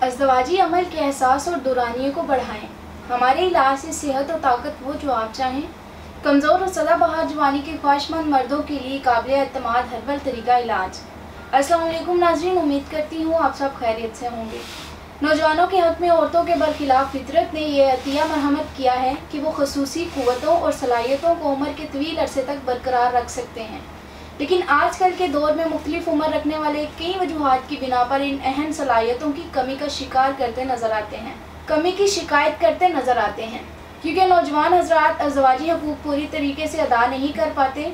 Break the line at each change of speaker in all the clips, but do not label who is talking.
अज़दवाजी अमल के एहसास और दुरानियों को बढ़ाएं। हमारे इलाज से सेहत और ताकत वो जो आप चाहें। कमज़ोर और सदाबहार जवानी के ख्वाहिशमंद मर्दों के लिए काबिल एतमाद हर्बल तरीका इलाज। अस्सलाम वालेकुम नाज़रीन, उम्मीद करती हूँ आप सब खैरियत से होंगे। नौजवानों के हक़ में औरतों के बरखिलाफ़ फितरत ने यह अतिया मरहमत किया है कि वो खसूसी क़ुव्वतों और सलाहियतों को उम्र के तवील अरसे तक बरकरार रख सकते हैं, लेकिन आजकल के दौर में मुख्तलिफ उम्र रखने वाले कई वजूहात की बिना पर इन अहम सलाहियतों की कमी का शिकार करते नज़र आते हैं, कमी की शिकायत करते नज़र आते हैं, क्योंकि नौजवान हज़रात अज़दवाजी हकूक़ पूरी तरीके से अदा नहीं कर पाते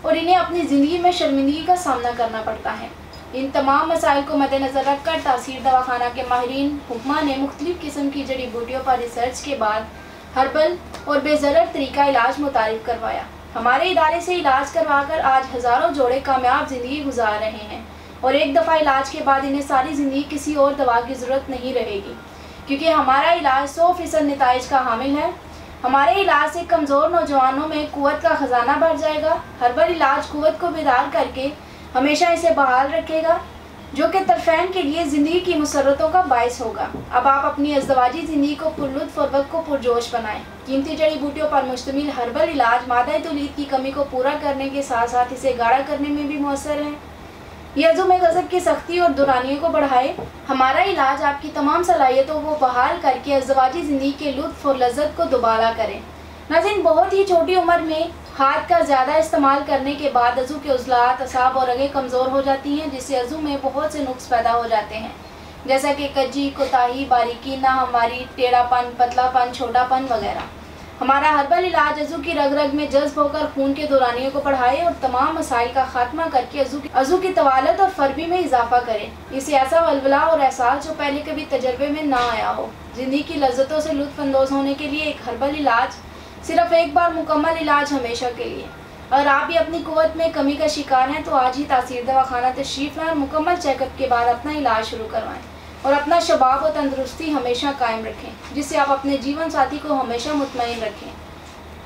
और इन्हें अपनी ज़िंदगी में शर्मिंदगी का सामना करना पड़ता है। इन तमाम मसाइल को मद्देनज़र रखकर तासीर दवाखाना के माहिरीन हुक्मा ने मुख्तलिफ़ किस्म की जड़ी बूटियों पर रिसर्च के बाद हर्बल और बेज़रर तरीका इलाज मुतारिफ़ करवाया। हमारे इदारे से इलाज करवाकर आज हज़ारों जोड़े कामयाब ज़िंदगी गुजार रहे हैं और एक दफ़ा इलाज के बाद इन्हें सारी ज़िंदगी किसी और दवा की ज़रूरत नहीं रहेगी, क्योंकि हमारा इलाज 100% नताइज का हामिल है। हमारे इलाज से कमज़ोर नौजवानों में क़ुव्वत का ख़जाना बढ़ जाएगा। हर्बल इलाज क़ुव्वत को बेदार करके हमेशा इसे बहाल रखेगा, जो कि तरफ़ैन के लिए ज़िंदगी की मुसर्रतों का बायस होगा। अब आप अपनी अज़दवाजी ज़िंदगी को पुरलुत्फ़ और वक्त को पुरजोश बनाएं। कीमती जड़ी बूटियों पर मुश्तमिल हर्बल इलाज मादा तौलीद की कमी को पूरा करने के साथ साथ इसे गाढ़ा करने में भी मौसर है। यह अज़ुम गज़ब की सख्ती और दुरानियों को बढ़ाए। हमारा इलाज आपकी तमाम सलाहियतों को बहाल करके अज़दवाजी ज़िंदगी के लुत्फ़ और लज़्ज़त को दुबारा करें। नाज़रीन, बहुत ही छोटी उम्र में हाथ का ज़्यादा इस्तेमाल करने के बाद अज़ू के उज़लात, असाब और रगें कमज़ोर हो जाती हैं, जिससे अज़ू में बहुत से नुक्स पैदा हो जाते हैं, जैसा कि कज्जी, कोताही, बारीकी, नाहमवारी, टेढ़ापन, पतलापन, छोटापन वगैरह। हमारा हर्बल इलाज अज़ू की रग रग में जज्ब होकर खून के दौरानियों को बढ़ाए और तमाम मसाइल का खात्मा करके अज़ू की तवालत और फरबी में इजाफा करे। इसे ऐसा वलवला और एहसास जो पहले कभी तजर्बे में ना आया हो। ज़िंदगी की लज्जतों से लुत्फ़अंदोज़ होने के लिए एक हर्बल इलाज सिर्फ एक बार, मुकम्मल इलाज हमेशा के लिए। अगर आप भी अपनी क़ुव्वत में कमी का शिकार हैं तो आज ही तासीर दवाखाना तशरीफ़ लाएं और मुकम्मल चेकअप के बाद अपना इलाज शुरू करवाएं और अपना शबाब और तंदुरुस्ती हमेशा कायम रखें, जिससे आप अपने जीवन साथी को हमेशा मुतमईन रखें।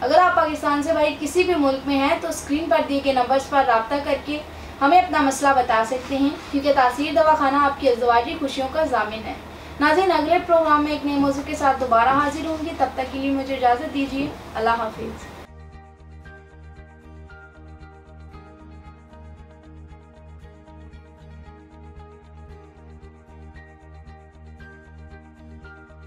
अगर आप पाकिस्तान से बाहर किसी भी मुल्क में हैं तो स्क्रीन पर दिए गए नंबर्स पर रब्ता करके हमें अपना मसला बता सकते हैं, क्योंकि तासीर दवाखाना आपकी अज़दवाजी खुशियों का ज़ामिन है। नाज़रीन, अगले प्रोग्राम में एक नए मौजू के साथ दोबारा हाजिर होंगी। तब तक के लिए मुझे इजाज़त दीजिए। अल्लाह हाफिज़।